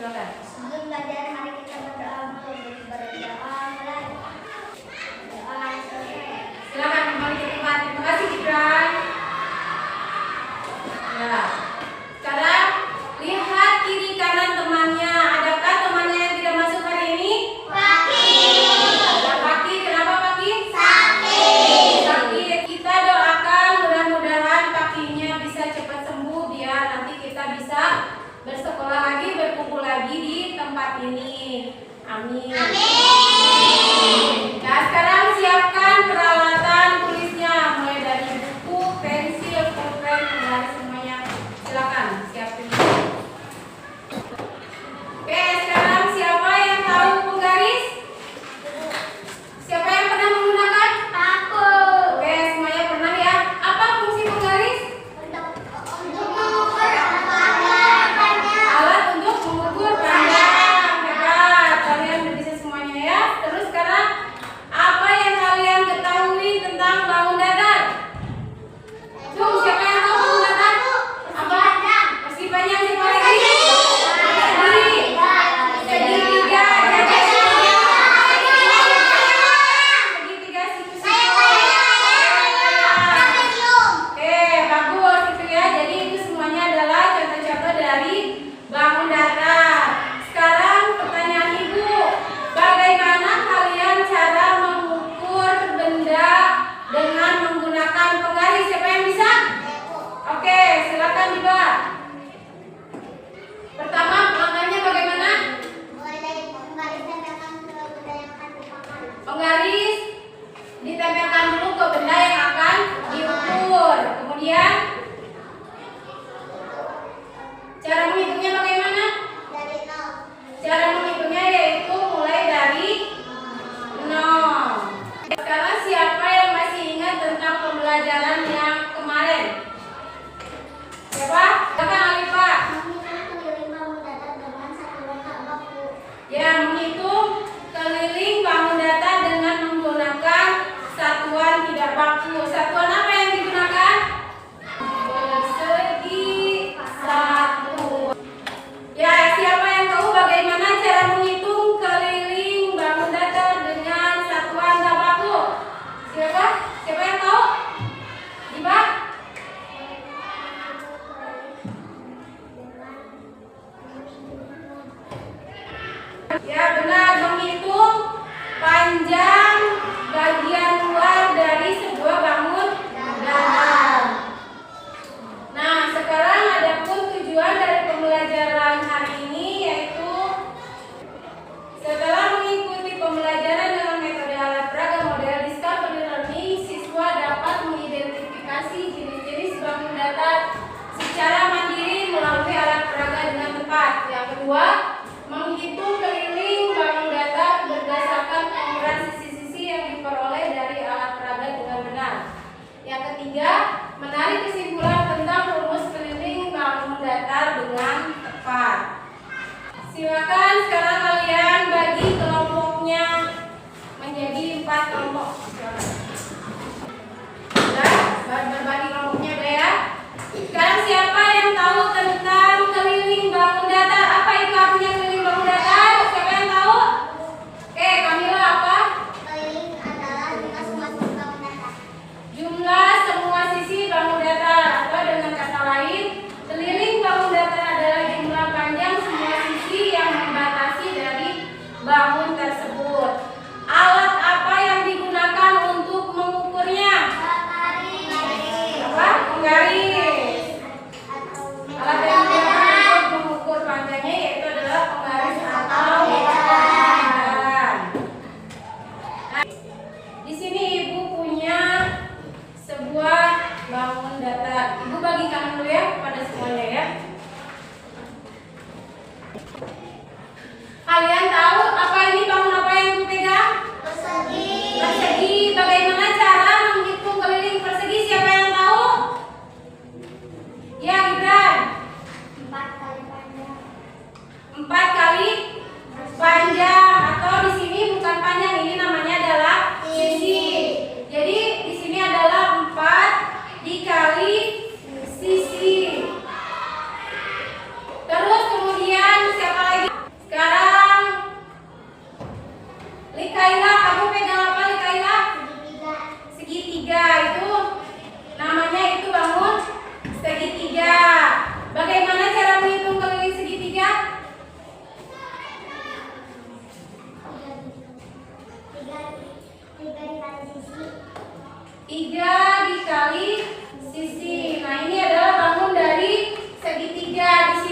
Silakan. Sebelum belajar, mari kita berdoa dulu. Berdoa mulai. Doa selesai. Silakan kembali ke tempat. Terima kasih Gibran. Ya. Sekarang lihat kiri kanan temannya. Adakah temannya yang tidak masuk hari ini? Ada Paki. Kenapa Paki? Sakit. Kita doakan mudah-mudahan Pakinya bisa cepat sembuh biar nanti kita bisa bersekolah lagi, berkumpul lagi di tempat ini. Amin. Nah, sekarang siapkan peralatan tulisnya, mulai dari buku, pensil, pulpen, dan semuanya. Silakan siapin. Oke, sekarang siapa yang tahu penggaris? Siapa yang pernah menggunakan? Aku. Oke, semuanya pernah ya. Apa fungsi penggaris? Untuk mengukur panjang. Alat untuk mengukur panjang. Hebat, kalian udah bisa semuanya ya. Terus sekarang apa yang kalian ketahui tentang bangun datar? Tuh, siapa yang tahu bangun datar? Apa? Meski panjang siapa lagi? Segitiga. Segitiga situ. Oke, bagus itu ya. Jadi itu semuanya adalah contoh-contoh dari bangun datar. Sekarang pertanyaan Ibu, bagaimana kalian cara mengukur benda dengan menggunakan penggaris? Siapa yang bisa? Oke, silakan Diba. Pertama, langkahnya bagaimana? Mulai dari penggaris tempelkan ke benda yang akan dipakai. Penggaris ditempelkan dulu ke benda yang akan diukur. Kemudian cara menghitungnya bagaimana? Dari 0. Cara menghitungnya yaitu mulai dari 0. Sekarang siapa yang masih ingat tentang pembelajaran yang kemarin? Siapa? Silakan Alifah. Menghitung keliling bangun datar dengan satuan tak baku. Ya, menghitung keliling bangun datar dengan menggunakan satuan tidak baku. Satuan apa yang digunakan? Persegi satu. Ya, siapa yang tahu bagaimana cara menghitung keliling bangun datar dengan satuan tak baku? Siapa? Siapa yang tahu? Diba? Ya, benar, menghitung panjang bagian luar dari sebuah bangun datar. Nah, sekarang adapun tujuan dari pembelajaran hari ini yaitu setelah mengikuti pembelajaran dengan metode alat peraga model Discovery Learning, siswa dapat mengidentifikasi jenis-jenis bangun datar secara mandiri melalui alat peraga dengan tepat. Yang kedua, menghitung keliling bangun datar berdasarkan pengukuran sisi-sisi yang diperoleh dari alat peraga dengan benar. Yang ketiga, menarik kesimpulan tentang rumus keliling bangun datar dengan tepat. Silakan sekarang kalian bagi kelompoknya menjadi 4 kelompok. Silakan. Sudah, berbagi kelompoknya udah ya. Sekarang siapa yang tahu tentang keliling bangun datar? Apa itu artinya keliling bangun datar? Siapa yang tahu? Oke, Kamila apa? Keliling adalah jumlah semua sisi bangun datar. Jumlah semua sisi bangun datar, atau dengan kata lain, keliling bangun datar adalah jumlah panjang semua sisi yang membatasi dari bangun tersebut. Alat apa yang digunakan untuk mengukurnya? Apa? Penggaris. Alat yang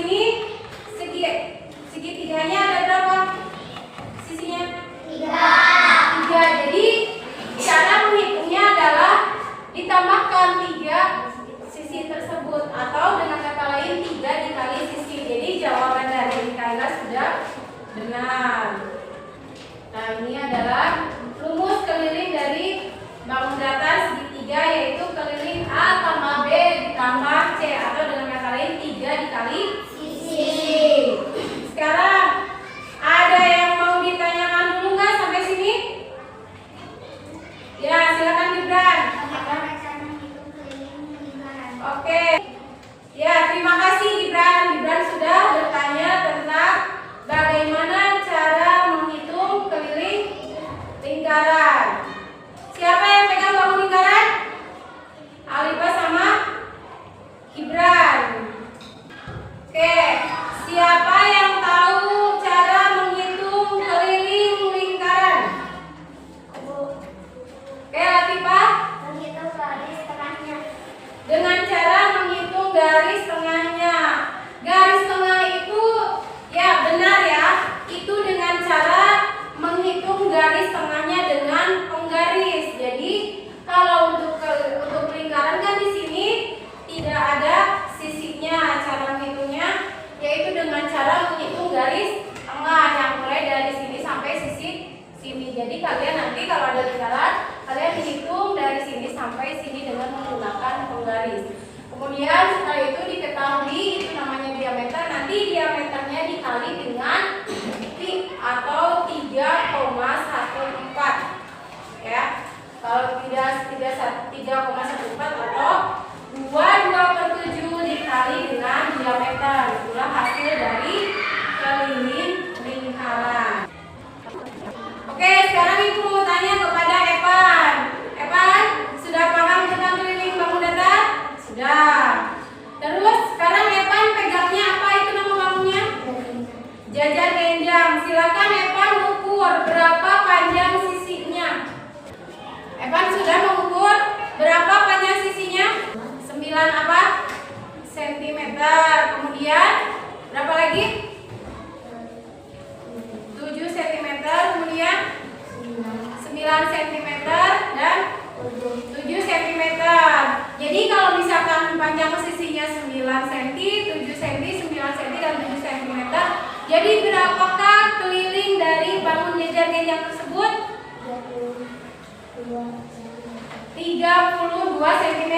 sini segitiganya ada berapa sisinya? 3. Jadi cara menghitungnya adalah ditambahkan 3 sisi tersebut, atau dengan kata lain 3 dikali sisi. Jadi jawaban dari Kaila sudah benar. Nah, ini adalah rumus keliling dari bangun datar segitiga, yaitu keliling A tambah B ditambah C, atau dengan kata lain 3 dikali sisi. Sekarang ada yang mau ditanyakan dulu nggak sampai sini? Ya, silakan Gibran. Oke. Ya, terima kasih Gibran. Gibran sudah bertanya tentang bagaimana cara menghitung keliling lingkaran. Siapa yang pegang bangun lingkaran? Alifah sama Gibran. Oke, siapa yang tahu cara menghitung keliling lingkaran? Oke, Latifah? Menghitung garis tengahnya. Dengan cara menghitung garis tengahnya. Garis tengah itu, ya benar ya, itu dengan cara menghitung garis tengahnya dengan penggaris. Jadi kalau untuk lingkaran kan di sini tidak ada sisinya. Cara menghitungnya yaitu dengan cara menghitung garis tengah yang mulai dari sini sampai sisi sini. Jadi kalian nanti kalau ada lingkaran, kalian menghitung dari sini sampai sini dengan menggunakan penggaris. Kemudian setelah itu diketahui itu namanya diameter. Nanti diameternya dikali dengan atau 3,14 ya. Kalau tidak 3,14 atau 2/7 dikali dengan diameter. Itulah hasil dari keliling lingkaran. Oke, sekarang Ibu mau tanya kepada Evan. Evan, sudah paham tentang keliling bangun datar? Sudah. Terus sekarang Evan pegangnya apa itu nama bangunnya? Jajar genjang. Silakan Evan ukur berapa panjang sisinya. Evan sudah mengukur berapa panjang sisinya? 9 apa? Sentimeter. Kemudian berapa lagi? 7 cm. Kemudian 9 cm dan 7 cm. Jadi kalau misalkan panjang sisinya 9 cm, 7 cm, 9 cm dan 7 cm, jadi berapakah keliling dari bangun jajar genjang tersebut? 32 cm.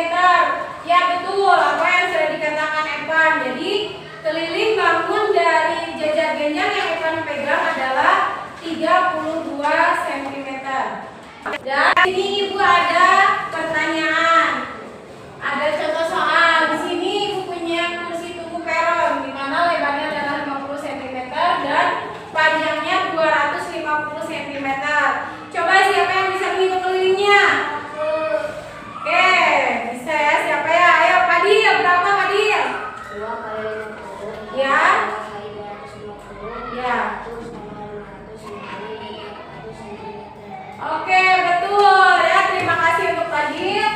Ya betul, apa yang sudah dikatakan Evan. Jadi keliling bangun dari jajar genjang yang Evan pegang adalah 32 cm. Dan ini Ibu ada pertanyaan. Ada contoh soal. Di sini Ibu punya kursi tunggu peron di mana lebarnya adalah 50 cm dan panjangnya 250 cm. Coba siapa yang bisa menghitung kelilingnya? Oke, bisa ya. Siapa ya? Ayo Padil, berapa Padil? 2 kali 50. Ya. 2 kali 250. Ya. 100 sama 500 kali 300 cm. Oke, betul ya. Terima kasih untuk Padil.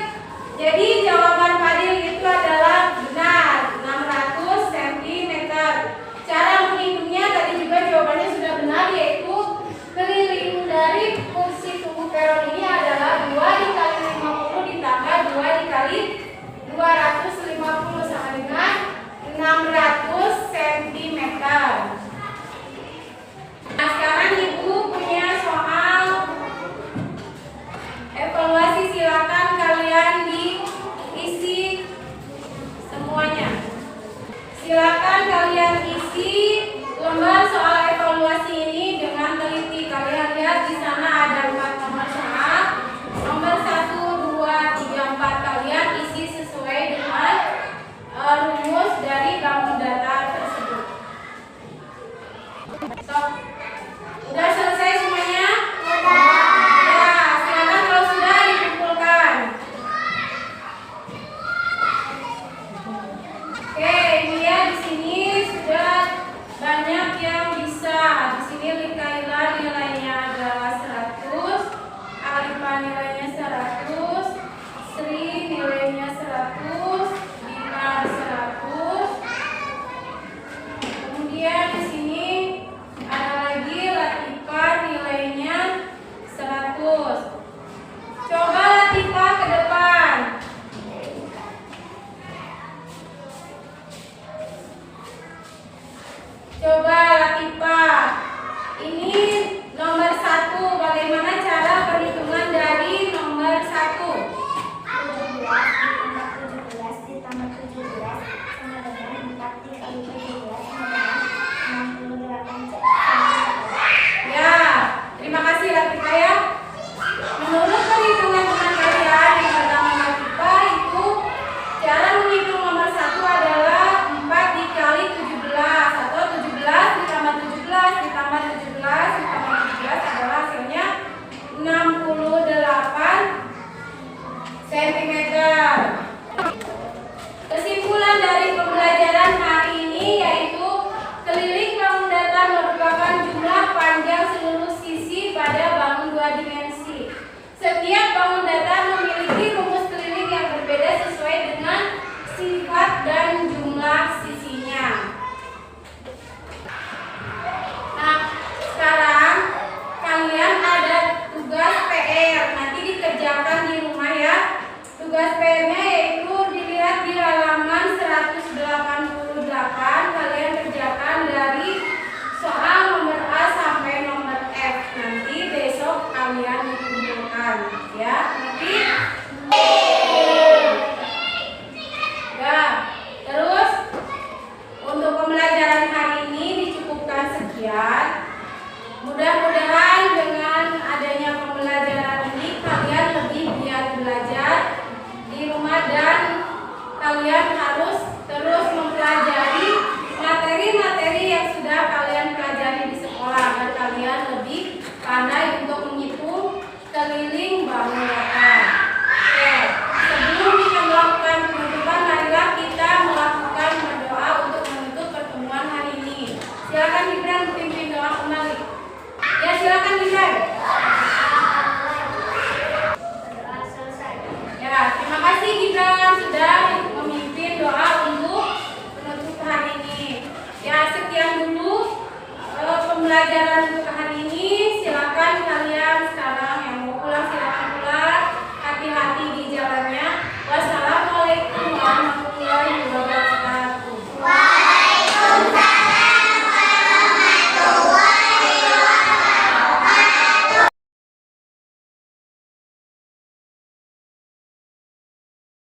Jadi jawaban Padil itu adalah benar, 600 cm. Cara menghitungnya tadi juga jawabannya sudah benar, yaitu keliling dari kursi tunggu peron ini adalah 2 dikali 50 ditambah 2 dikali 250 sama dengan 600 cm. Nah, sekarang Ibu punya soal evaluasi. Silakan kalian diisi semuanya. Silakan kalian isi lembar soal evaluasi ini dengan teliti. Kalian lihat di sana ada 4 nomor soal. Nomor 1, 2, 3, 4 kalian isi sesuai dengan rumus dari bangun datar tersebut. So, udah selesai semuanya? Ya, silakan kalau sudah dikumpulkan. Oke, ini ya di sini sudah alat IPA. Ini nomor 1. Bagaimana cara perhitungan dari nomor 1? 17 ditambah 17 sama dengan 4 dikali 17 sama dengan 68 cm. Ya, terima kasih Latifah ya. Menurut perhitungan teman kalian yang pertama Latifah itu cara menghitung nomor 1 adalah 4 dikali 17 atau 17 ditambah 17 ditambah 17 ditambah 17 adalah hasilnya 68 cm. Kesimpulan dari pembelajaran hari ini yaitu keliling bangun datar merupakan jumlah panjang seluruh sisi pada bangun 2 dimensi. Setiap bangun datar memiliki rumus keliling yang berbeda sesuai dengan sifat dan jumlah sisinya. Nah, sekarang kalian ada tugas PR, nanti dikerjakan di rumah ya. Tugas PR-nya yaitu dilihat di halaman 188. Kalian kerjakan dari soal nomor A sampai nomor F. Nanti besok kalian dikumpulkan ya. Nanti ya. Terus untuk pembelajaran hari ini dicukupkan sekian. Mudah-mudahan dengan adanya pembelajaran ini kalian lebih giat belajar di rumah dan kalian harus terus mempelajari materi-materi yang sudah kalian pelajari di sekolah agar kalian lebih pandai untuk menghitung keliling bangun datar. Oke, sebelum kita melakukan penutupan, marilah kita melakukan berdoa untuk menutup pertemuan hari ini. Silakan Gibran pimpin doa kembali. Ya, silakan Gibran. Berdoa selesai. Ya, terima kasih Gibran sudah memimpin doa untuk penutup hari ini. Ya, sekian dulu pembelajaran untuk